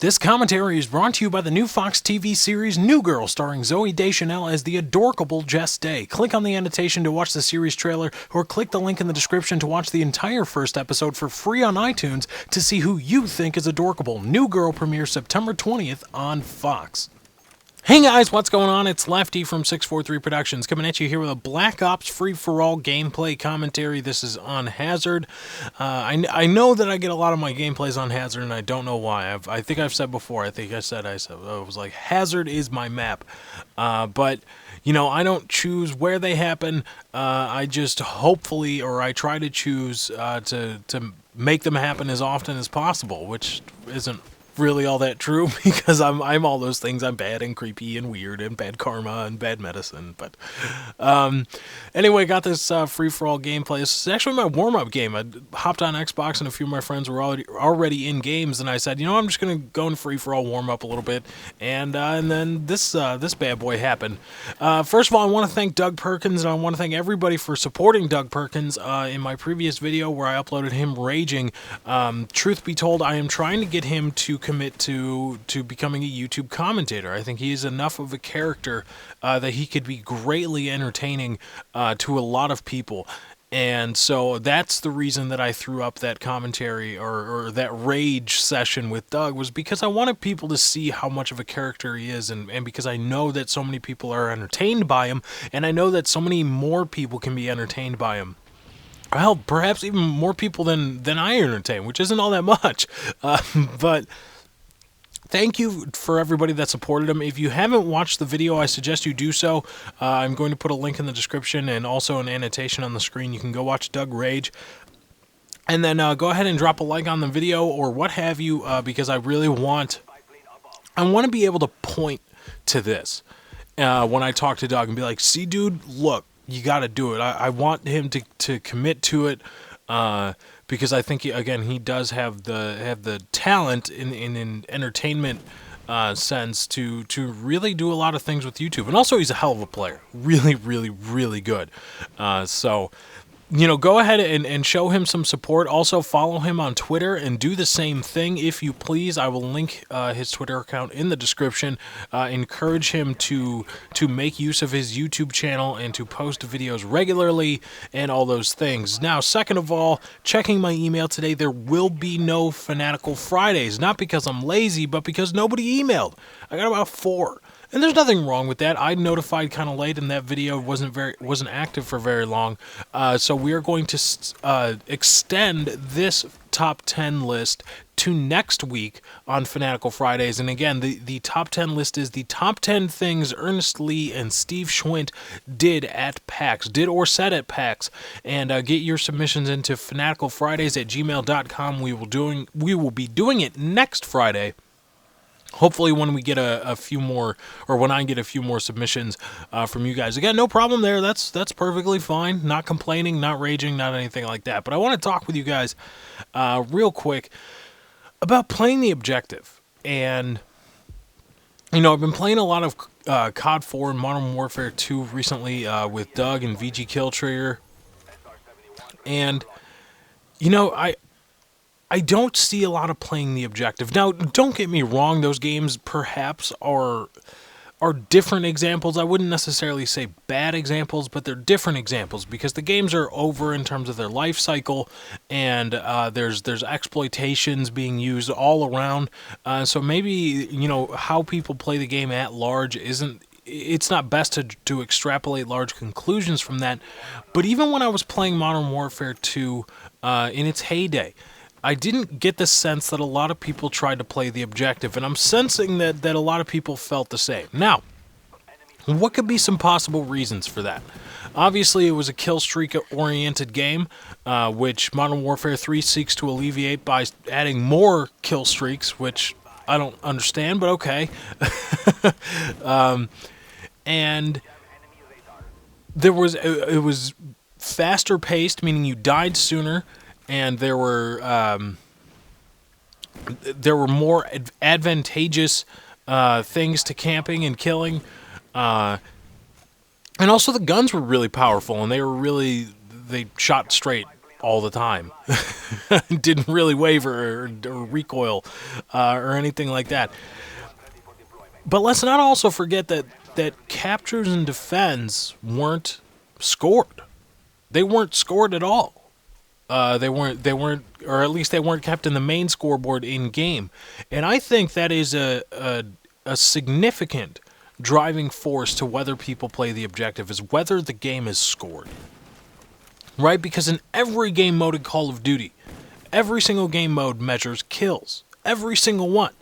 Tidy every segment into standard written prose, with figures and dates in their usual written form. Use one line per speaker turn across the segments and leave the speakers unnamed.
This commentary is brought to you by the new Fox TV series New Girl, starring Zooey Deschanel as the adorable Jess Day. Click on the annotation to watch the series trailer, or click the link in the description to watch the entire first episode for free on iTunes to see who you think is adorable. New Girl premieres September 20th on Fox. Hey guys, what's going on? It's Lefty from 643 Productions coming at you here with a Black Ops Free-for-All gameplay commentary. This is on Hazard. I know that I get a lot of my gameplays on Hazard, and I don't know why. I think I've said before. I was like, Hazard is my map. But you know, I don't choose where they happen. I just I try to choose to make them happen as often as possible, which isn't really all that true, because I'm all those things. I'm bad and creepy and weird and bad karma and bad medicine. But anyway, got this free-for-all gameplay. This is actually my warm-up game. I hopped on Xbox and a few of my friends were already in games, and I said, you know, I'm just going to go in free-for-all, warm up a little bit, and then this bad boy happened. First of all, I want to thank Doug Perkins, and I want to thank everybody for supporting Doug Perkins. In my previous video where I uploaded him raging, truth be told, I am trying to get him to commit to becoming a YouTube commentator. I think he is enough of a character that he could be greatly entertaining to a lot of people. And so that's the reason that I threw up that commentary or that rage session with Doug, was because I wanted people to see how much of a character he is, and because I know that so many people are entertained by him, and I know that so many more people can be entertained by him. Well, perhaps even more people than I entertain, which isn't all that much. But thank you for everybody that supported him. If you haven't watched the video, I suggest you do so. I'm going to put a link in the description and also an annotation on the screen. You can go watch Doug rage. And then go ahead and drop a like on the video or what have you, because I really want to be able to point to this when I talk to Doug and be like, see, dude, look, you got to do it. I want him to commit to it, because I think he does have the talent in an entertainment sense to really do a lot of things with YouTube, and also he's a hell of a player, really, really, really good. So, you know, go ahead and show him some support. Also, follow him on Twitter and do the same thing, if you please. I will link his Twitter account in the description. Encourage him to make use of his YouTube channel and to post videos regularly and all those things. Now, second of all, checking my email today, there will be no Fanatical Fridays. Not because I'm lazy, but because nobody emailed. I got about 4. And there's nothing wrong with that. I notified kind of late, and that video wasn't active for very long. So we are going to extend this top 10 list to next week on Fanatical Fridays. And again, the top 10 list is the top 10 things Ernest Lee and Steve Schwint did at PAX, did or said at PAX. And get your submissions into fanaticalfridays@gmail.com. We will be doing it next Friday. Hopefully when we get a few more, or when I get a few more submissions from you guys. Again, no problem there. That's perfectly fine. Not complaining, not raging, not anything like that. But I want to talk with you guys real quick about playing the objective. And, you know, I've been playing a lot of COD 4 and Modern Warfare 2 recently with Doug and VG Killtrigger. And, you know, I don't see a lot of playing the objective. Now, don't get me wrong, those games perhaps are different examples. I wouldn't necessarily say bad examples, but they're different examples because the games are over in terms of their life cycle, and there's exploitations being used all around. So maybe, you know, how people play the game at large it's not best to extrapolate large conclusions from that. But even when I was playing Modern Warfare 2 in its heyday, I didn't get the sense that a lot of people tried to play the objective, and I'm sensing that a lot of people felt the same. Now, what could be some possible reasons for that? Obviously, it was a kill streak-oriented game, which Modern Warfare 3 seeks to alleviate by adding more kill streaks, which I don't understand, but okay. And it was faster paced, meaning you died sooner. And there were more advantageous things to camping and killing, and also the guns were really powerful, and they shot straight all the time. Didn't really waver or recoil or anything like that. But let's not also forget that captures and defends weren't scored. They weren't scored at all. They weren't, or at least they weren't kept in the main scoreboard in game. And I think that is a significant driving force to whether people play the objective, is whether the game is scored. Right? Because in every game mode in Call of Duty, every single game mode measures kills. Every single one.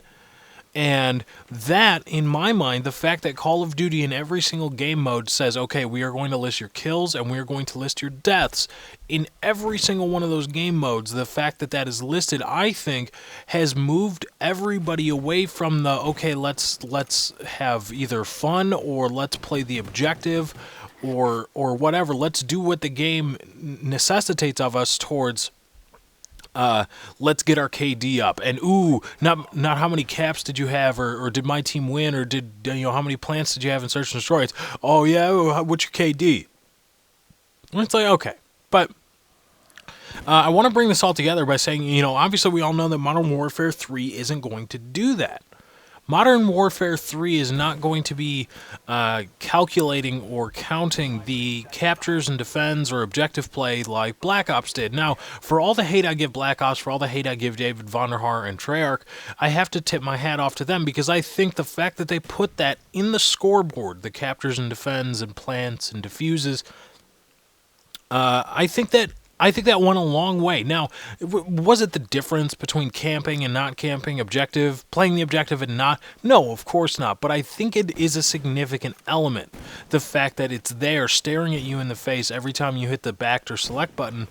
And that, in my mind, the fact that Call of Duty in every single game mode says, okay, we are going to list your kills and we are going to list your deaths in every single one of those game modes, the fact that that is listed, I think, has moved everybody away from the, okay, let's have either fun or let's play the objective or whatever. Let's do what the game necessitates of us towards let's get our KD up, and not how many caps did you have, or did my team win, or did how many plants did you have in Search and Destroy? It's, oh yeah, what's your KD? And it's like, okay, but I want to bring this all together by saying, obviously we all know that Modern Warfare 3 isn't going to do that. Modern Warfare 3 is not going to be calculating or counting the captures and defends or objective play like Black Ops did. Now, for all the hate I give Black Ops, for all the hate I give David Vonderhaar and Treyarch, I have to tip my hat off to them because I think the fact that they put that in the scoreboard, the captures and defends and plants and defuses, I think that went a long way. Now, was it the difference between camping and not camping, objective, playing the objective and not? No, of course not. But I think it is a significant element. The fact that it's there staring at you in the face every time you hit the back or select button,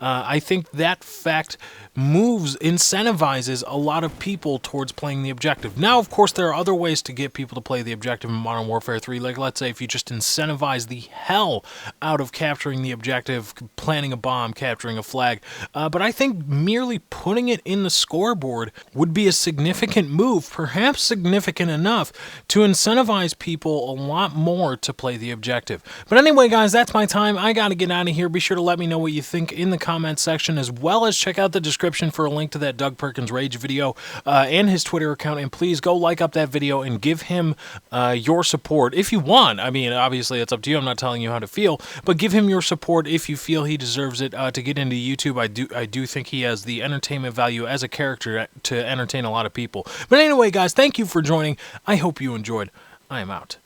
I think that fact incentivizes a lot of people towards playing the objective. Now, of course, there are other ways to get people to play the objective in Modern Warfare 3. Like, let's say if you just incentivize the hell out of capturing the objective, planting a bomb, capturing a flag. But I think merely putting it in the scoreboard would be a significant move, perhaps significant enough to incentivize people a lot more to play the objective. But anyway, guys, that's my time. I got to get out of here. Be sure to let me know what you think in the comments section, as well as check out the description for a link to that Doug Perkins Rage video and his Twitter account. And please go like up that video and give him your support if you want. I mean, obviously, it's up to you. I'm not telling you how to feel, but give him your support if you feel he deserves it to get into YouTube. I do think he has the entertainment value as a character to entertain a lot of people. But anyway, guys, thank you for joining. I hope you enjoyed. I am out.